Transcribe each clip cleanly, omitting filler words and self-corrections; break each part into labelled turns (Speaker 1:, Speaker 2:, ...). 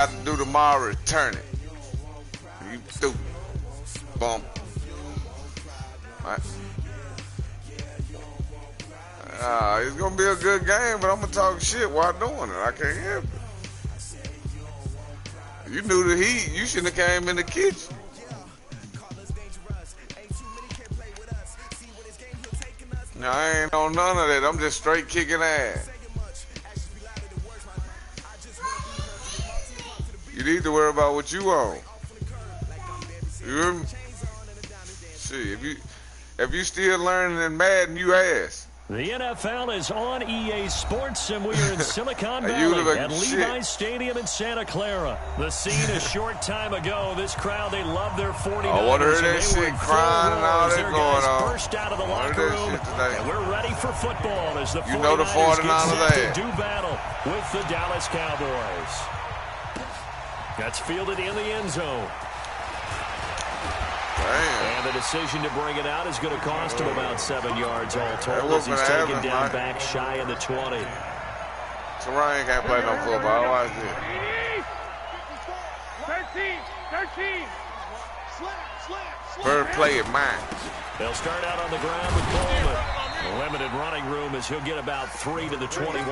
Speaker 1: got to do tomorrow, return it. You stupid. Bump. Right. It's going to be a good game, but I'm going to talk shit while doing it. I can't help it. You knew the heat. You shouldn't have came in the kitchen. No, I ain't on none of that. I'm just straight kicking ass. You need to worry about what you want. You hear me? See, if you still learning in Madden, you ass.
Speaker 2: The NFL is on EA Sports, and we are in Silicon Valley at Levi's Stadium in Santa Clara. The scene a short time ago. This crowd, they love their 49ers.
Speaker 1: I want to hear that shit crying and all that going on.
Speaker 2: Burst out of the locker room, and we're ready for football as the 49ers get set to do battle with the Dallas Cowboys. That's fielded in the end zone.
Speaker 1: Damn.
Speaker 2: And the decision to bring it out is going to cost him about 7 yards all told as he's taken down back shy of the 20.
Speaker 1: So Ryan can't play no football. Watch this.
Speaker 3: 13.
Speaker 1: First play of mine.
Speaker 2: They'll start out on the ground with Coleman. Limited running room as he'll get about 3 to the 21.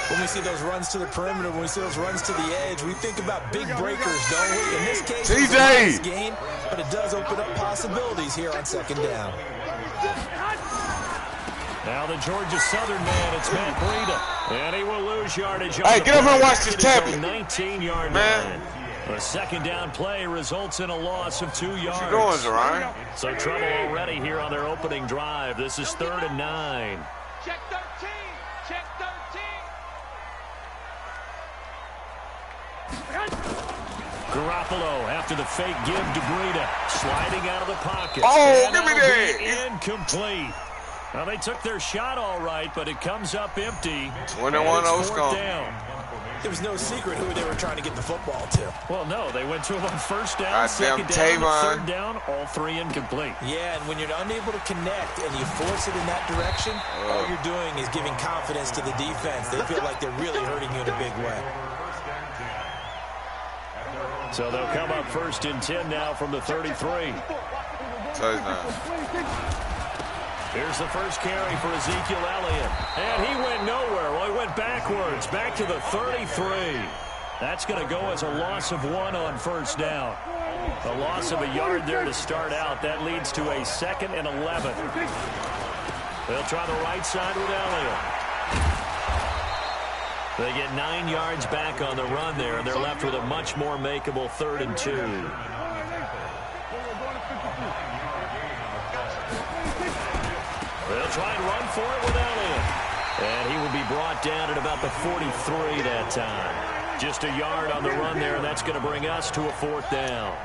Speaker 4: When we see those runs to the perimeter, when we see those runs to the edge, we think about big breakers, don't we? In this case, it's a nice gain, but it does open up possibilities here on second down.
Speaker 2: Now the Georgia Southern man, it's Matt Breida. And he will lose yardage.
Speaker 1: Hey, get over and watch this tablet.
Speaker 2: 19-yard line. A second down play results in a loss of 2 yards.
Speaker 1: What you doing, Zariah?
Speaker 2: So trouble already here on their opening drive. This is 3rd and 9.
Speaker 3: Check 13. Check 13.
Speaker 2: Garoppolo after the fake give to Breida. Sliding out of the pocket.
Speaker 1: Oh, give me that.
Speaker 2: Incomplete. Well, they took their shot all right, but it comes up empty.
Speaker 1: 21-0 score.
Speaker 4: There was no secret who they were trying to get the football to.
Speaker 2: Well, no, they went to him on first down, second down, third down, all 3 incomplete.
Speaker 4: Yeah, and when you're unable to connect and you force it in that direction, all you're doing is giving confidence to the defense. They feel like they're really hurting you in a big way.
Speaker 2: So they'll come up 1st and 10 now from the 33. Here's the first carry for Ezekiel Elliott. And he went nowhere. Well, he went backwards, back to the 33. That's going to go as a loss of 1 on first down. A loss of a yard there to start out. That leads to a 2nd and 11. They'll try the right side with Elliott. They get 9 yards back on the run there, and they're left with a much more makeable 3rd and 2. They'll try and run for it with Elliott. And he will be brought down at about the 43 that time. Just a yard on the run there, and that's going to bring us to a 4th down.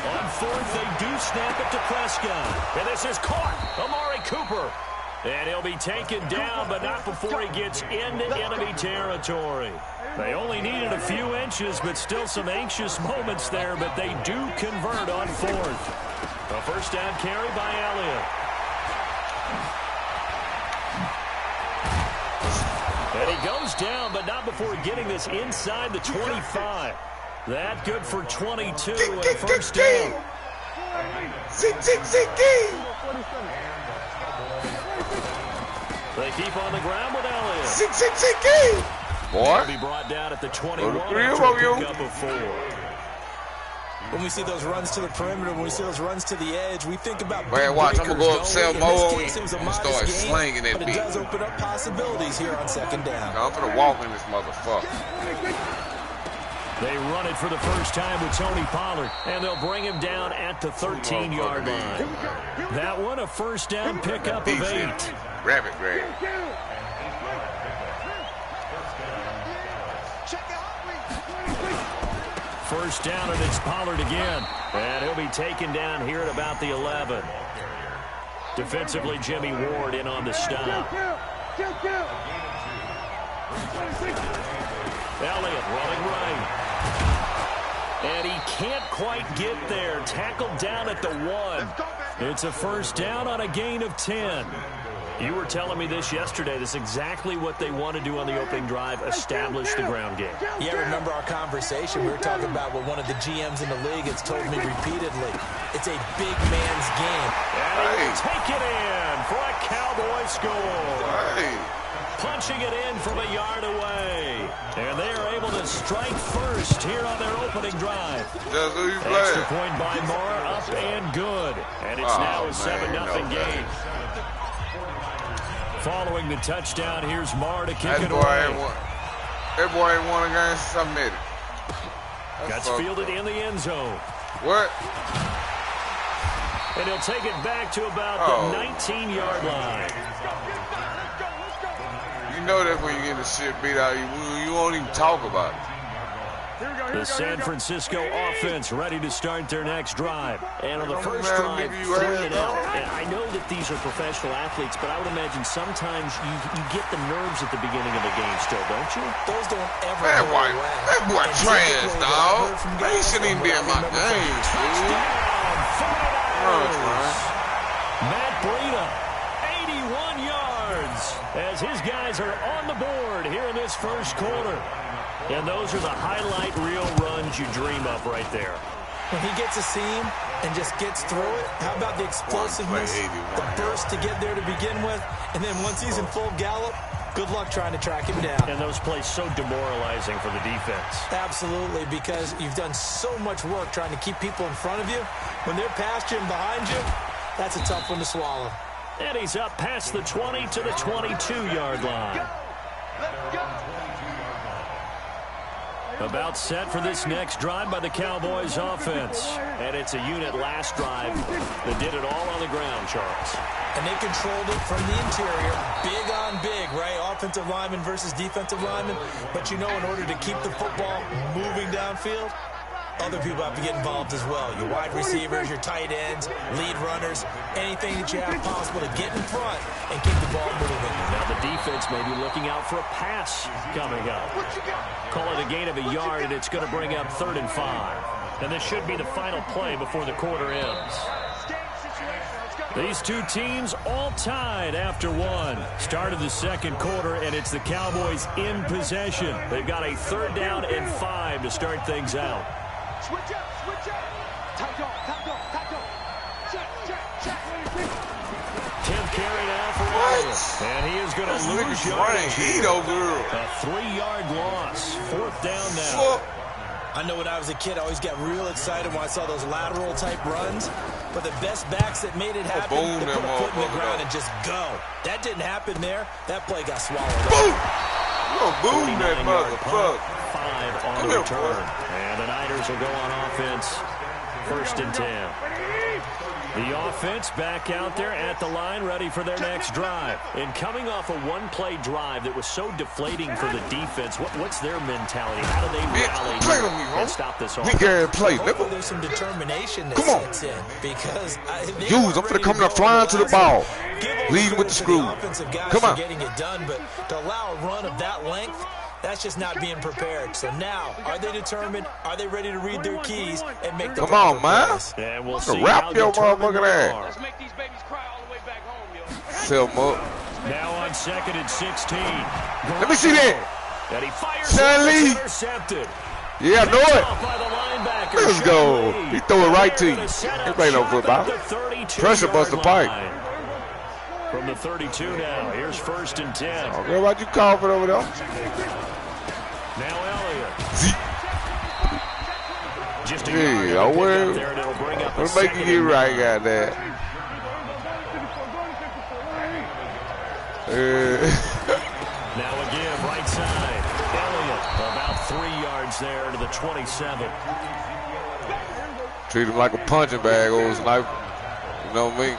Speaker 2: On 4th, they do snap it to Prescott. And this is caught. Amari Cooper. And he'll be taken down, but not before he gets into enemy territory. They only needed a few inches, but still some anxious moments there, but they do convert on 4th. A first down carry by Elliott. And he goes down, but not before getting this inside the 25. That good for 22 and first down. They keep on the ground with Elliott.
Speaker 1: Boy.
Speaker 2: He'll be brought down at the 21 after a pickup of 4.
Speaker 4: When we see those runs to the perimeter, when we see those runs to the edge, we think about
Speaker 1: man, watch, I'm going to go up, sell more.
Speaker 4: I'm
Speaker 1: start slinging that
Speaker 4: but
Speaker 1: beat.
Speaker 4: It does open up possibilities here on second down.
Speaker 1: I'm going to walk in this motherfucker.
Speaker 2: They run it for the first time with Tony Pollard, and they'll bring him down at the 13-yard line. That one, a first down pickup of 8.
Speaker 1: Rabbit grab.
Speaker 2: First down, and it's Pollard again. And he'll be taken down here at about the 11. Defensively, Jimmy Ward in on the stop. Elliott running right. And he can't quite get there. Tackled down at the 1. It's a first down on a gain of 10. You were telling me this yesterday. This is exactly what they want to do on the opening drive, establish the ground game.
Speaker 4: Yeah, remember our conversation? We were talking about what one of the GMs in the league has told me repeatedly. It's a big man's game.
Speaker 2: And he will take it in for a Cowboy score.
Speaker 1: Hey.
Speaker 2: Punching it in from a yard away. And they are able to strike first here on their opening drive.
Speaker 1: That's who you play.
Speaker 2: Extra point by Marr, up and good. And it's now a 7-0 game. Following the touchdown, here's Marr to kick it away.
Speaker 1: That boy ain't won a game since I met him.
Speaker 2: Gets fielded in the end zone.
Speaker 1: What?
Speaker 2: And he'll take it back to about the 19-yard line.
Speaker 1: You know that's when you get the shit beat out of you. You won't even talk about it.
Speaker 2: The San Francisco offense ready to start their next drive. And on the first drive, 3 and out. And I know that these are professional athletes, but I would imagine sometimes you get the nerves at the beginning of a game still, don't you?
Speaker 4: Those don't ever
Speaker 1: That
Speaker 4: go
Speaker 1: boy,
Speaker 4: away.
Speaker 1: that boy trash, dog. He shouldn't even be in my game, dude.
Speaker 2: Matt Breida, 81 yards, as his guys are on the board here in this first quarter. And those are the highlight reel runs you dream of right there.
Speaker 4: When he gets a seam and just gets through it, how about the explosiveness, the burst to get there to begin with, and then once he's in full gallop, good luck trying to track him down.
Speaker 2: And those plays so demoralizing for the defense.
Speaker 4: Absolutely, because you've done so much work trying to keep people in front of you. When they're past you and behind you, that's a tough one to swallow.
Speaker 2: And he's up past the 20 to the 22-yard line. About set for this next drive by the Cowboys offense. And it's a unit last drive that did it all on the ground, Charles.
Speaker 4: And they controlled it from the interior. Big on big, right? Offensive lineman versus defensive lineman. But you know, in order to keep the football moving downfield, other people have to get involved as well. Your wide receivers, your tight ends, lead runners, anything that you have possible to get in front and keep the ball moving.
Speaker 2: Now the defense may be looking out for a pass coming up. Call it a gain of a yard, and it's going to bring up 3rd and 5. And this should be the final play before the quarter ends. These two teams all tied after one. Start of the second quarter, and it's the Cowboys in possession. They've got a 3rd down and 5 to start things out.
Speaker 3: Switch up, switch up. Tight on. Check.
Speaker 2: 10th carry now for Elliott. And he is going to lose yardage. A 3-yard loss. 4th down now.
Speaker 4: I know when I was a kid, I always got real excited when I saw those lateral-type runs. But the best backs that made it happen, they put a foot in the ground and just go. That didn't happen there. That play got swallowed up.
Speaker 1: Boom! You gonna boom that motherfucker.
Speaker 2: 5 on the return. And the Niners will go on offense. 1st and 10. The offense back out there at the line, ready for their next drive. And coming off a one-play drive that was so deflating for the defense, what's their mentality? How do they rally and stop this offense?
Speaker 4: Hopefully there's some determination that sets in. Because
Speaker 1: I'm finna come up flying to the ball. Lead with the screw. Come on.
Speaker 4: Getting it done, but to allow a run of that length, that's just not being prepared. So now, are they determined? Are they ready to read their keys and make the
Speaker 1: Come on, man.
Speaker 2: And we'll see
Speaker 1: wrap your motherfucking ass.
Speaker 3: Let's make these babies cry all the way back home, yo.
Speaker 1: Sell them up.
Speaker 2: Now on 2nd and 16.
Speaker 1: Let me see that.
Speaker 2: And he fires
Speaker 1: Lee.
Speaker 2: Intercepted.
Speaker 1: Yeah, I know it.
Speaker 2: By the linebacker.
Speaker 1: Let's go. He throw it right to you. He play no football. Pressure bust the pipe.
Speaker 2: From the 32 now. Here's 1st and 10.
Speaker 1: Okay, why'd you call for it over there?
Speaker 2: Now Elliott. Just a
Speaker 1: Yeah,
Speaker 2: yard
Speaker 1: well,
Speaker 2: there, and it'll bring up
Speaker 1: we'll make you get right, goddamn.
Speaker 2: Now again, right side. Elliott about 3 yards there to the 27.
Speaker 1: Treat him like a punching bag, old sniper. You know what I mean?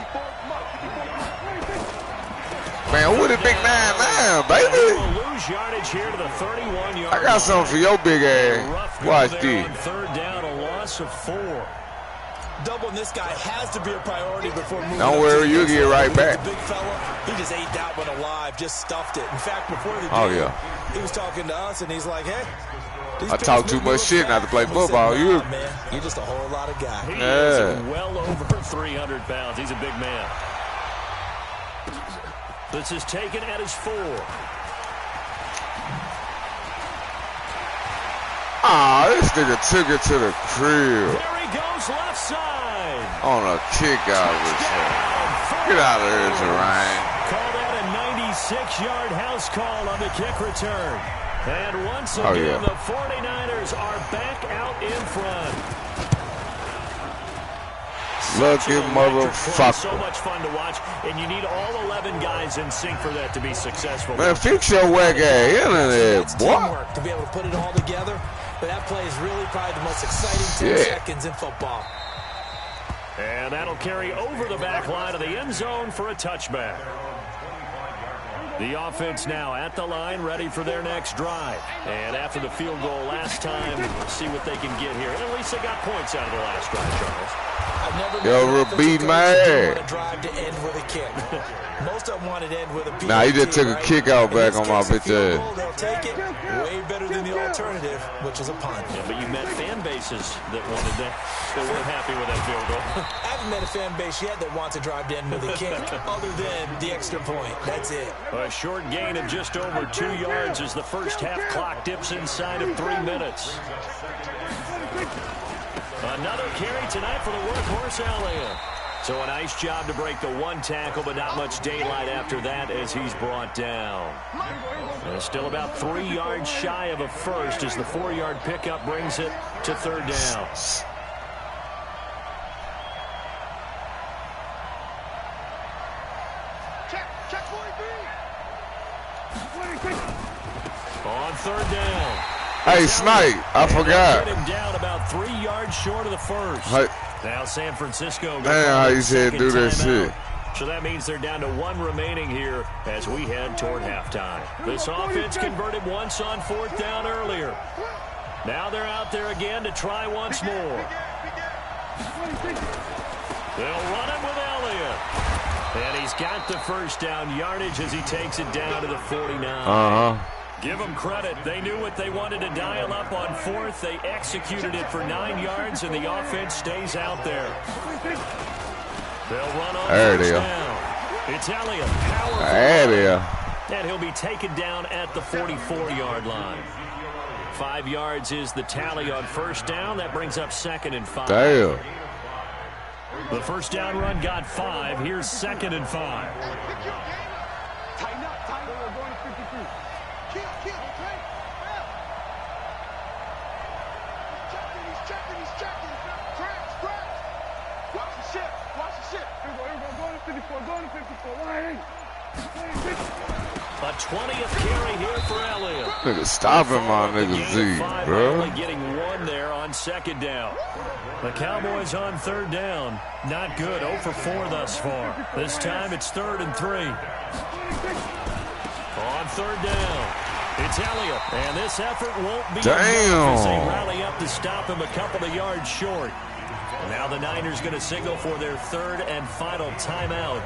Speaker 1: Man, what a big 9-9, baby.
Speaker 2: Lose yardage here to the 31-yard
Speaker 1: I got something for your big ass. Watch this.
Speaker 2: 3rd down, a loss of 4.
Speaker 4: Doubling this guy has to be a priority before moving.
Speaker 1: Don't worry, you'll get right back.
Speaker 4: Big fella, he just ate that one alive, just stuffed it. In fact, before the game, he was talking to us, and he's like, hey.
Speaker 1: I talk too much shit not to play football.
Speaker 4: You're just a whole lot of guy.
Speaker 2: He is well over 300 pounds. He's a big man. This is taken at his 4.
Speaker 1: Ah, this nigga took it to the crib.
Speaker 2: There he goes, left side.
Speaker 1: On a kick out return. Get out of here, Terrain.
Speaker 2: Call that a 96-yard house call on the kick return. And once again, the 49ers are back out in front.
Speaker 1: Lucky motherfucker.
Speaker 2: So much fun to watch, and you need all 11 guys in sync for that to be successful.
Speaker 1: Man, fix your whack ass in there,
Speaker 4: That's
Speaker 1: boy.
Speaker 4: teamwork to be able to put it all together. But that play is really probably the most exciting 10 seconds in football.
Speaker 2: And that'll carry over the back line of the end zone for a touchback. The offense now at the line, ready for their next drive. And after the field goal last time, see what they can get here. And at least they got points out of the last drive, Charles.
Speaker 1: Yo, beat my ass.
Speaker 4: Want a drive to end with a kick. Most of them wanted to end with a PAT.
Speaker 1: Nah, he just took a kick out back on my bitch ass.
Speaker 4: They'll take it way better than the alternative, which is a punt.
Speaker 2: Yeah, but you met fan bases that wanted that. They weren't happy with that field goal.
Speaker 4: I haven't met a fan base yet that wants a drive to end with a kick, other than the extra point. That's it.
Speaker 2: A short gain of just over 2 yards as the first half clock dips inside of 3 minutes. Another carry tonight for the workhorse Elliott. So a nice job to break the one tackle, but not much daylight after that as he's brought down. And still about 3 yards shy of a first as the 4-yard pickup brings it to third down. On third down.
Speaker 1: Hey, Snipe, I forgot.
Speaker 2: Get him down about 3 yards short of the first.
Speaker 1: Hey.
Speaker 2: Now San Francisco.
Speaker 1: Damn, how you said do that shit.
Speaker 2: So that means they're down to 1 remaining here as we head toward halftime. This offense converted once on 4th down earlier. Now they're out there again to try once more. They'll run it with Elliott. And he's got the first down yardage as he takes it down to the 49. Give them credit. They knew what they wanted to dial up on 4th. They executed it for 9 yards, and the offense stays out there. They'll run on first down. It's Elliott. And he'll be taken down at the 44-yard line. 5 yards is the tally on first down. That brings up 2nd and 5.
Speaker 1: Damn.
Speaker 2: The first down run got 5. Here's 2nd and 5. A 20th carry here for Elliott.
Speaker 1: Nigga, stop him on nigga Z, bro.
Speaker 2: Only getting 1 there on 2nd down. The Cowboys on 3rd down. Not good. 0 for 4 thus far. This time it's 3rd and 3. On 3rd down, it's Elliott. And this effort won't be enough as they rally up to stop him a couple of yards short. Now the Niners going to signal for their 3rd and final timeout,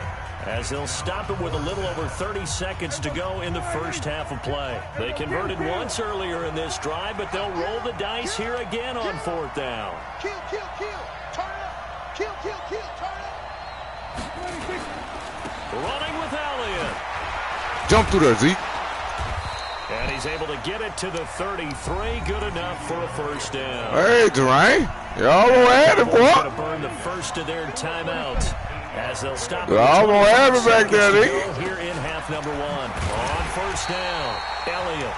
Speaker 2: as they'll stop it with a little over 30 seconds to go in the first half of play. They converted once earlier in this drive, but they'll roll the dice here again on 4th down.
Speaker 3: Kill, kill, kill. Turn up. Kill, kill, kill. Turn up.
Speaker 2: Running with Elliott.
Speaker 1: Jump through there, Zeke.
Speaker 2: And he's able to get it to the 33. Good enough for a first down.
Speaker 1: Hey, Dwayne. Y'all gonna have it, boy.
Speaker 2: Going to burn the first of their timeouts as they'll stop it.
Speaker 1: Y'all gonna have it back there,
Speaker 2: here in half number 1. On first down, Elliott.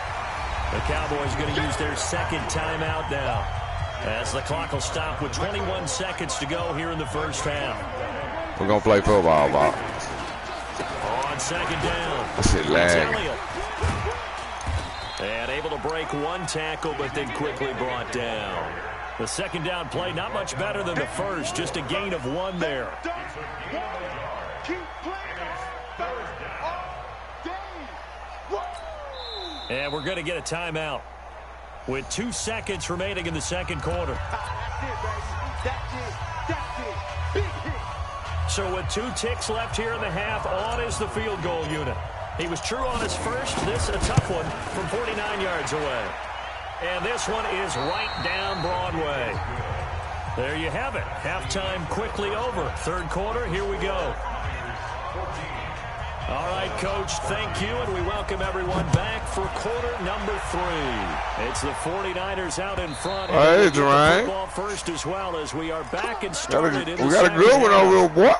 Speaker 2: The Cowboys going to use their 2nd timeout now, as the clock will stop with 21 seconds to go here in the first half.
Speaker 1: We're gonna play football, Bob.
Speaker 2: On 2nd down,
Speaker 1: Shit lag.
Speaker 2: Elliott. And able to break 1 tackle, but then quickly brought down. The 2nd down play, not much better than the first, just a gain of 1 there. And we're going to get a timeout with 2 seconds remaining in the 2nd quarter. So with 2 ticks left here in the half, on is the field goal unit. He was true on his first. This a tough one from 49 yards away. And this one is right down Broadway. There you have it. Halftime quickly over. 3rd quarter, here we go. All right, Coach, thank you, and we welcome everyone back for quarter number 3. It's the 49ers out in front.
Speaker 1: Hey, Jermaine.
Speaker 2: Football first as well as we are back and started.
Speaker 1: We got a good one over here, boy.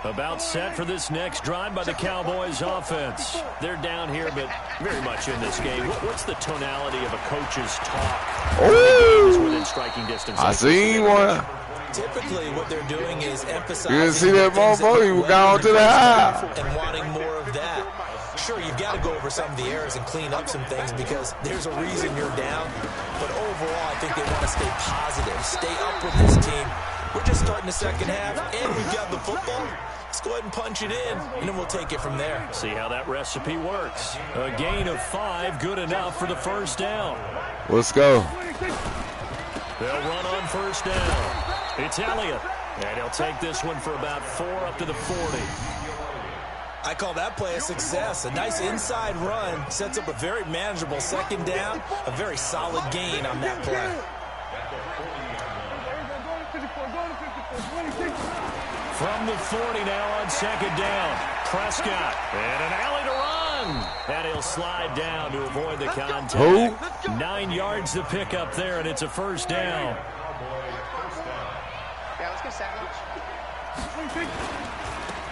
Speaker 2: About set for this next drive by the Cowboys offense. They're down here, but very much in this game. What's the tonality of a coach's talk?
Speaker 1: Oh,
Speaker 2: within striking distance.
Speaker 1: I seen one.
Speaker 4: Typically, what they're doing is emphasizing.
Speaker 1: You didn't see that motherfucker? He was gone to the high.
Speaker 4: And wanting more of that. Sure, you've got to go over some of the errors and clean up some things because there's a reason you're down. But overall, I think they want to stay positive, stay up with this team. We're just starting the second half, and we've got the football. Let's go ahead and punch it in, and then we'll take it from there.
Speaker 2: See how that recipe works. A gain of 5, good enough for the first down.
Speaker 1: Let's go.
Speaker 2: They'll run on first down. It's Elliott, and he'll take this one for about 4 up to the 40.
Speaker 4: I call that play a success. A nice inside run sets up a very manageable second down, a very solid gain on that play.
Speaker 2: From the 40 now on second down. Prescott, and an alley to run. And he'll slide down to avoid the contact.
Speaker 1: Who?
Speaker 2: 9 yards to pick up there, and it's a first down.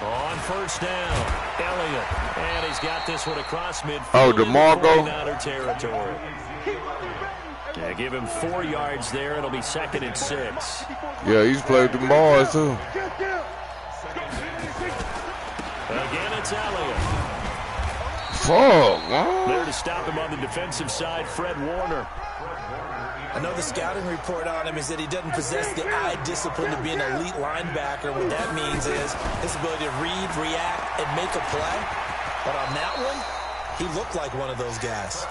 Speaker 2: On first down, Elliott, and he's got this one across midfield.
Speaker 1: Oh, DeMarco.
Speaker 2: Territory. Yeah, give him 4 yards there. It'll be second and 6.
Speaker 1: Yeah, he's played the Mars too.
Speaker 2: Again, it's Elliott.
Speaker 1: Fuck, man.
Speaker 2: There to stop him on the defensive side, Fred Warner.
Speaker 4: I know the scouting report on him is that he doesn't possess the eye discipline to be an elite linebacker. What that means is his ability to read, react, and make a play. But on that one, he looked like one of those guys.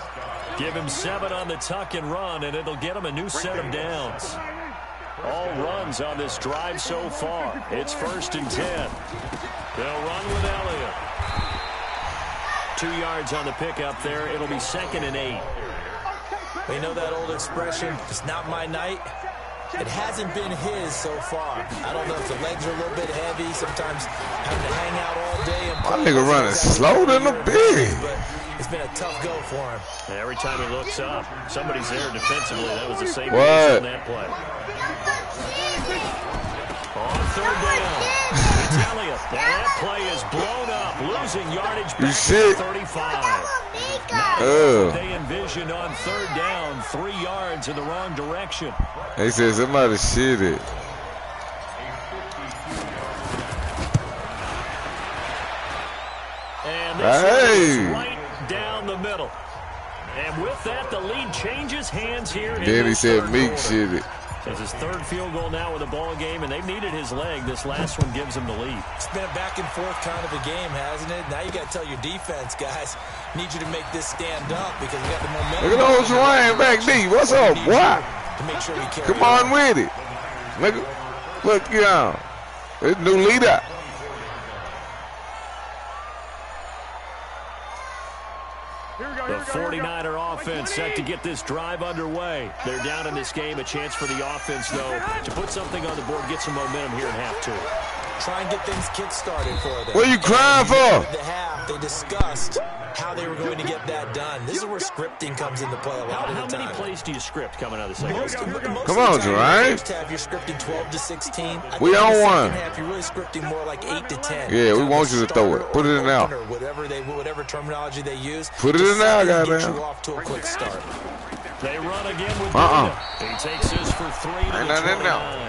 Speaker 2: Give him 7 on the tuck and run, and it'll get him a new set of downs. All runs on this drive so far. It's first and 10. They'll run with Elliott. 2 yards on the pickup there. It'll be second and 8.
Speaker 4: We know that old expression, it's not my night. It hasn't been his so far. I don't know if the legs are a little bit heavy. Sometimes having to hang out all day.
Speaker 1: My nigga running slow than a big.
Speaker 4: But it's been a tough go for him.
Speaker 2: Every time he looks up, somebody's there defensively. That was the same
Speaker 1: What?
Speaker 2: on that play. On third down, it's Elliott. That play is blown up, losing yardage back to 35. They envisioned on third down, 3 yards in the wrong direction.
Speaker 1: They said somebody shit it.
Speaker 2: And this is right down the middle. And with that, the lead changes hands here.
Speaker 1: Then he said Meek shit it.
Speaker 2: It's his 3rd field goal now with a ball game, and they've needed his leg. This last one gives him the lead.
Speaker 4: It's been a back and forth kind of a game, hasn't it? Now you got to tell your defense, guys, need you to make this stand up because we got the momentum.
Speaker 1: Look at those running back D. What's up, boy?
Speaker 4: To make sure we carry
Speaker 1: Come on with it. Look, y'all. It's new leader.
Speaker 2: The 49er offense set to get this drive underway. They're down in this game. A chance for the offense, though, to put something on the board, get some momentum here in half 2.
Speaker 4: Try and get things kick-started for them.
Speaker 1: What are you crying for?
Speaker 4: At the half, they discussed how they were going to get that done. This is where scripting comes into play a lot of the time.
Speaker 2: How many plays do you script coming out of the second half?
Speaker 1: Come on, Jermaine.
Speaker 4: First half, you're scripting 12 to 16.
Speaker 1: We on one.
Speaker 4: Second half, you're really scripting more like 8 to 10.
Speaker 1: Yeah, we want you to throw it. Put it in now.
Speaker 4: Whatever terminology they use.
Speaker 1: Put it in now,
Speaker 4: goddamn.
Speaker 1: goddamn.
Speaker 4: Get you off to a quick start.
Speaker 2: They run again with He takes this for 3 to the 29.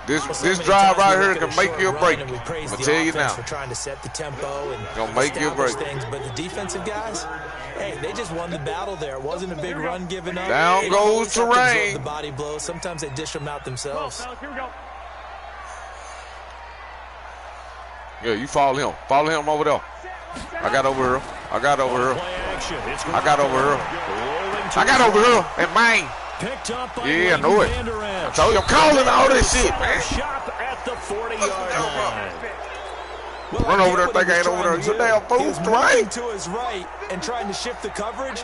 Speaker 1: This drive right here can make you a break. I'm going to tell you now.
Speaker 4: For trying to set the tempo and
Speaker 1: gonna make you a break.
Speaker 4: Things, but the defensive guys, hey, they just won the battle there. It wasn't a big run given up.
Speaker 1: Down goes Terrain.
Speaker 4: The body blows. Sometimes they dish them out themselves.
Speaker 1: Yeah, you follow him. Follow him over there. I got over here. I got over here. And mine.
Speaker 2: Picked up by
Speaker 1: I know it. I told you, I'm calling all this shit, man.
Speaker 2: Shop at the 40-yard line.
Speaker 4: Well,
Speaker 1: Run over there, think I ain't over there. You damn fool,
Speaker 4: he was moving
Speaker 1: right?
Speaker 4: to his right and trying to shift the coverage,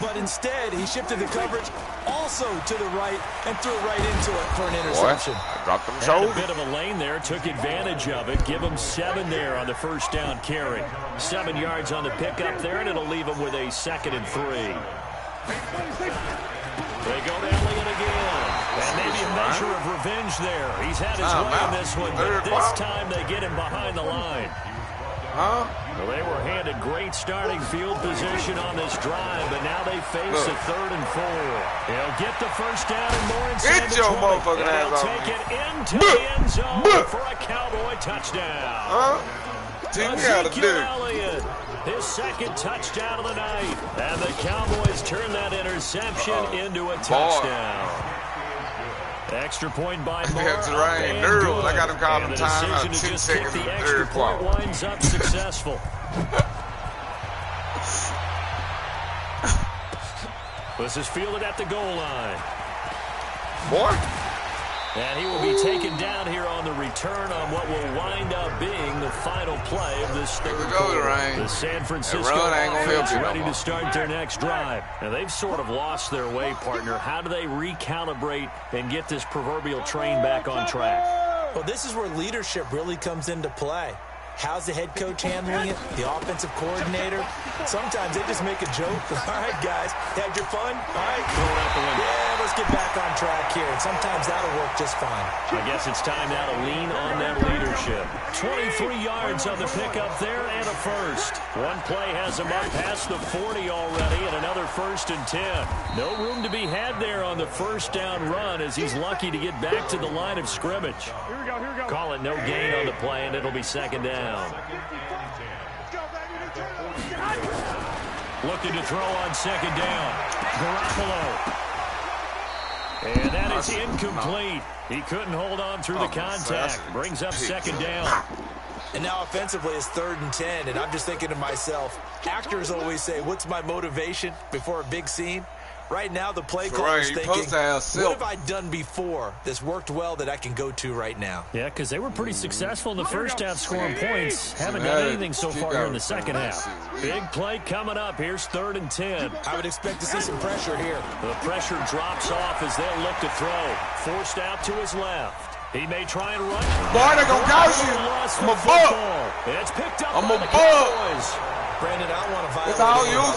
Speaker 4: but instead he shifted the coverage also to the right and threw it right into it for an interception.
Speaker 1: I dropped them
Speaker 2: Had
Speaker 1: shoulders.
Speaker 2: a bit of a lane there, took advantage of it. Give him 7 there on the first down carry. 7 yards on the pickup there, and it'll leave him with a 2nd and 3. They go to Elliott again. And maybe a measure of revenge there. He's had his way in this one, but this time they get him behind the line.
Speaker 1: Huh?
Speaker 2: Well, they were handed great starting field position on this drive, but now they face a 3rd and 4. He'll get the first down and more inside
Speaker 1: Get
Speaker 2: the
Speaker 1: your
Speaker 2: 20.
Speaker 1: motherfucking
Speaker 2: And
Speaker 1: ass
Speaker 2: he'll
Speaker 1: off
Speaker 2: take
Speaker 1: me.
Speaker 2: it into the end zone for a Cowboy touchdown.
Speaker 1: Huh? See, we got to
Speaker 2: Ezekiel
Speaker 1: do.
Speaker 2: Elliott, his 2nd touchdown of the night. And the Cowboys turn that interception into a touchdown. Extra point by Moore.
Speaker 1: That's right.
Speaker 2: And
Speaker 1: Nerve.
Speaker 2: good.
Speaker 1: I got him calling
Speaker 2: And the
Speaker 1: time out
Speaker 2: decision to
Speaker 1: 10
Speaker 2: just kick
Speaker 1: seconds in
Speaker 2: the
Speaker 1: the
Speaker 2: extra
Speaker 1: third
Speaker 2: point
Speaker 1: quarter.
Speaker 2: winds up successful. This is fielded at the goal line.
Speaker 1: Boy.
Speaker 2: And he will be taken down here on the return on what will wind up being the final play of this third quarter. The San Francisco offense ready to start their next drive. Now, they've sort of lost their way, partner. How do they recalibrate and get this proverbial train back on track?
Speaker 4: Well, this is where leadership really comes into play. How's the head coach handling it? The offensive coordinator? Sometimes they just make a joke. All right, guys, had your fun? All right.
Speaker 2: Throw it out the window.
Speaker 4: Yeah, let's get back on track here. And sometimes that'll work just fine.
Speaker 2: I guess it's time now to lean on that leadership. 23 yards on the pickup there and a first. One play has him up past the 40 already and another 1st and 10. No room to be had there on the first down run as he's lucky to get back to the line of scrimmage. Call it no gain on the play, and it'll be 2nd down. Looking to throw on 2nd down. Garoppolo. And that is incomplete. He couldn't hold on through the contact. Brings up 2nd down.
Speaker 4: And now offensively it's 3rd and 10, and I'm just thinking to myself, actors always say, what's my motivation before a big scene? Right now, the play caller is thinking, what have I done before that's worked well that I can go to right now?
Speaker 2: Yeah, because they were pretty successful in the first half scoring points. Haven't done anything so far here in the second half. Big play coming up. Here's 3rd and 10.
Speaker 4: I would expect to see some pressure here.
Speaker 2: The pressure drops off as they'll look to throw. Forced out to his left. He may try and run.
Speaker 1: Boy, they're going to gouge you. I'm a buck.
Speaker 2: It's picked up
Speaker 1: I'm
Speaker 2: by
Speaker 1: a
Speaker 2: the
Speaker 1: buck.
Speaker 2: Cowboys.
Speaker 4: Brandon, I don't want to violate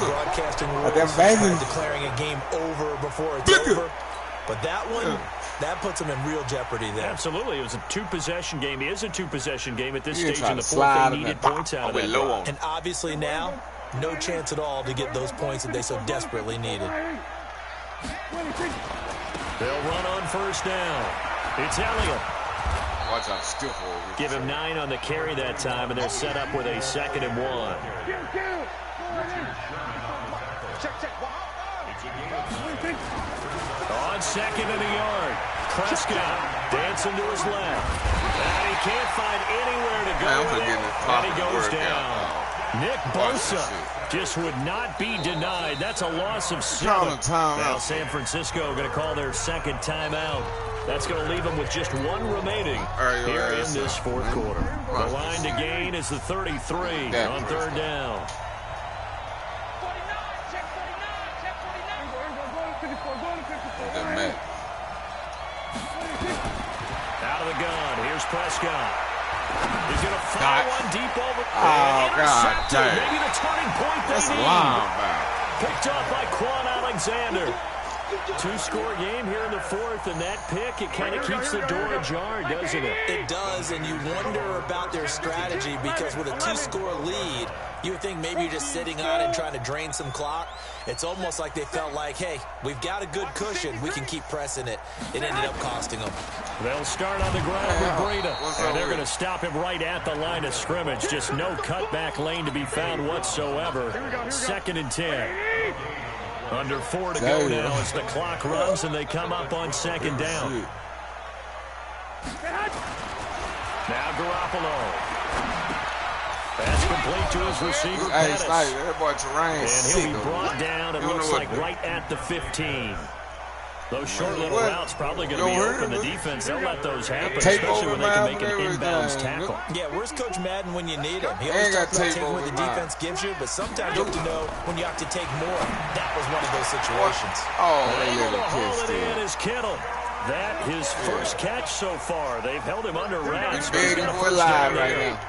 Speaker 4: broadcasting rules by declaring a game over before it's over. But that one, that puts them in real jeopardy there.
Speaker 2: Absolutely. It was a 2-possession game. It is a 2-possession game at this stage in the fourth. They needed points out of it.
Speaker 4: And obviously now, no chance at all to get those points that they so desperately needed.
Speaker 2: They'll run on 1st down. It's Elliott.
Speaker 1: Watch out, still forward.
Speaker 2: Give him 9 on the carry that time, and they're set up with a 2nd and 1. On 2nd and a yard. Prescott dancing to his left. And he can't find anywhere to go with it. And he goes down. Nick Bosa just would not be denied. That's a loss of 7. Now San Francisco going to call their 2nd timeout. That's going to leave them with just 1 remaining here in this 4th quarter. The line to gain is the 33 on 3rd down. Out of the gun. Here's Prescott. He's going to fire one deep over.
Speaker 1: Oh, God damn.
Speaker 2: Maybe the turning point they need. Picked up by Quan Alexander. 2-score game here in the 4th, and that pick, it kind of keeps the door ajar, doesn't it?
Speaker 4: It does, and you wonder about their strategy because with a 2-score lead, you would think maybe you're just sitting on it and trying to drain some clock. It's almost like they felt like, hey, we've got a good cushion. We can keep pressing it. It ended up costing them.
Speaker 2: They'll start on the ground with Breida, and they're going to stop him right at the line of scrimmage. Just no cutback lane to be found whatsoever. 2nd and 10. Under 4 to go now as the clock runs and they come up on 2nd down. Now Garoppolo. Pass complete to his receiver, Pettis.
Speaker 1: That boy Terrain.
Speaker 2: And he'll be brought down, it looks like right at the 15. Those short little routes probably going to be open. The defense, they'll let those happen,
Speaker 1: Take
Speaker 2: especially
Speaker 1: over,
Speaker 2: when they can
Speaker 1: man,
Speaker 2: make an inbounds tackle.
Speaker 4: Yeah, where's Coach Madden when you need him? He always talks about taking what the defense gives you, but sometimes you have to know when you have to take more. That was one of those situations.
Speaker 1: Oh,
Speaker 2: able to haul it in is Kittle. That his first catch so far. They've held him under wraps.
Speaker 1: He's big for alive right now.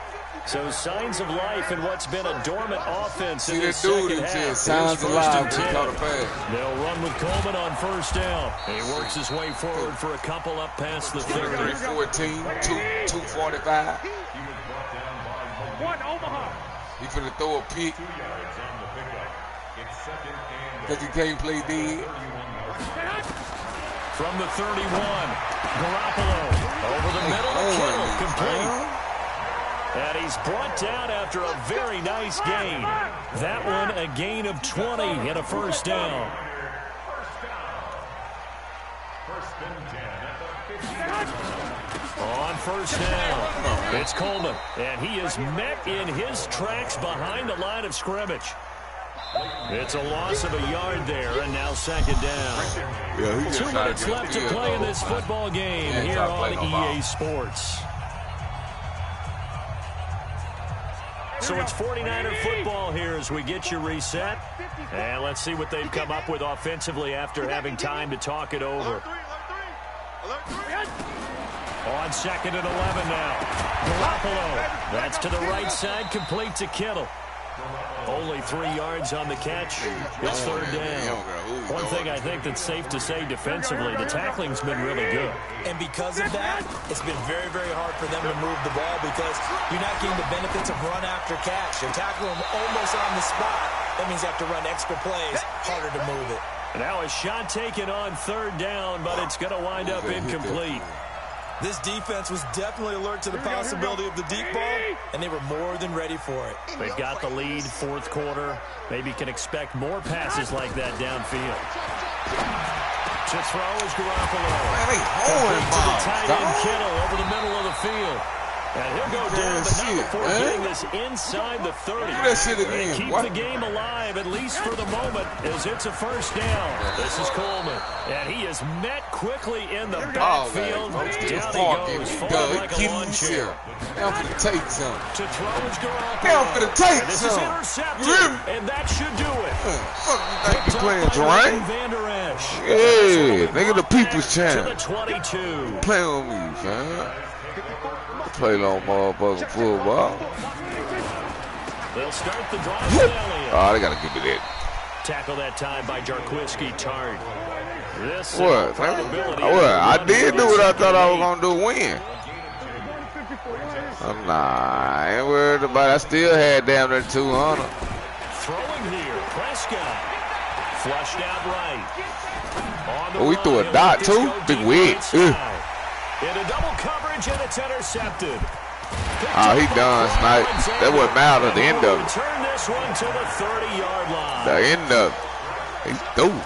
Speaker 2: So signs of life in what's been a dormant offense in the
Speaker 1: dude
Speaker 2: second half.
Speaker 1: signs of life.
Speaker 2: They'll run with Coleman on first down. He works his way forward for a couple up past the 30.
Speaker 1: 3-14, 2-45. He's finna throw a pick because he can't play dead.
Speaker 2: From the 31, Garoppolo over the middle of Kittle, complete. And he's brought down after a very nice gain. That one a gain of 20 and a first down. On first down, it's Coleman. And he is met in his tracks behind the line of scrimmage. It's a loss of a yard there, and now second down. 2 minutes left to play in this football game here on EA Sports. So it's 49er football here as we get you reset. And let's see what they've come up with offensively after having time to talk it over. On second and 11 now. Garoppolo. That's to the right side, complete to Kittle. Only 3 yards on the catch. It's third down. One thing I think that's safe to say defensively, the tackling's been really good.
Speaker 4: And because of that, it's been very, very hard for them to move the ball because you're not getting the benefits of run after catch. You're tackling them almost on the spot. That means you have to run extra plays, harder to move it.
Speaker 2: Now a shot taken on third down, but it's going to wind up incomplete.
Speaker 4: This defense was definitely alert to the possibility of the deep ball, and they were more than ready for it.
Speaker 2: They've got the lead, fourth quarter. Maybe can expect more passes like that downfield. To throw is Garoppolo. To the tight end Kittle over the middle of the field. And he'll go down, but not before getting this inside the 30. And keep the game alive, at least for the moment, as it's a first down. This is Coleman. And he is met quickly in the backfield. Down he goes, falling like a lawn chair.
Speaker 1: Now I'm going to take some.
Speaker 2: To throw is Garoppolo.
Speaker 1: Now I'm going to take
Speaker 2: this
Speaker 1: some.
Speaker 2: This is intercepted, and that should do it.
Speaker 1: Fuck you playing, Dwayne? Yeah, nigga, the People's Channel.
Speaker 2: To the 22.
Speaker 1: Play on me, fam. Play long motherfucking football.
Speaker 2: They'll start the drive with Elliott.
Speaker 1: Oh, they gotta give me that.
Speaker 2: Tackle that time by Jarquiski Tart.
Speaker 1: What? I did do what I thought I was gonna do. Win. I ain't worried about it. I still had damn near 200.
Speaker 2: Throwing here, Prescott. Flushed out right.
Speaker 1: Oh, we threw a dot too. Big wig.
Speaker 2: In a double coverage, and it's intercepted.
Speaker 1: Oh, he done, Snipe. That wasn't out at the end of it.
Speaker 2: Turn this one to the 30-yard line.
Speaker 1: The end of it. He's through.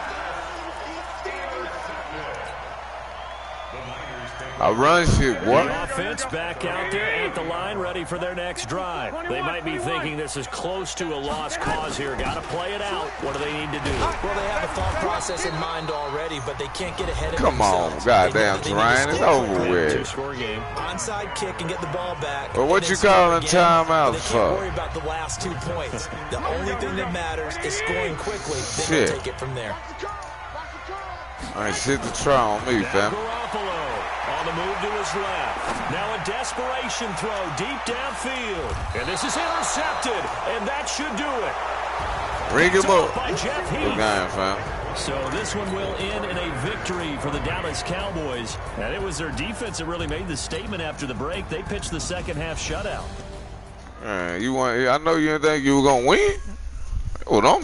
Speaker 1: I run shit, what?
Speaker 2: The offense back out there at the line, ready for their next drive. They might be thinking this is close to a lost cause here. Got to play it out. What do they need to do?
Speaker 4: Well, they have a thought process in mind already, but they can't get ahead of
Speaker 1: Come on, goddamn, Ryan. It's over with.
Speaker 2: Two-score game.
Speaker 4: Onside kick and get the ball back.
Speaker 1: Well, what you calling timeout
Speaker 4: for? They can't worry about the last 2 points. The only thing that matters is scoring quickly. Then they'll take it from there.
Speaker 1: All right, shit to try on me, fam.
Speaker 2: On the move to his left. Now a desperation throw deep downfield. And this is intercepted. And that should do it.
Speaker 1: Ring him up.
Speaker 2: By Jeff Heath.
Speaker 1: Good game, fam.
Speaker 2: So this one will end in a victory for the Dallas Cowboys. And it was their defense that really made the statement after the break. They pitched the second half shutout.
Speaker 1: I know you didn't think you were going to win. Well, don't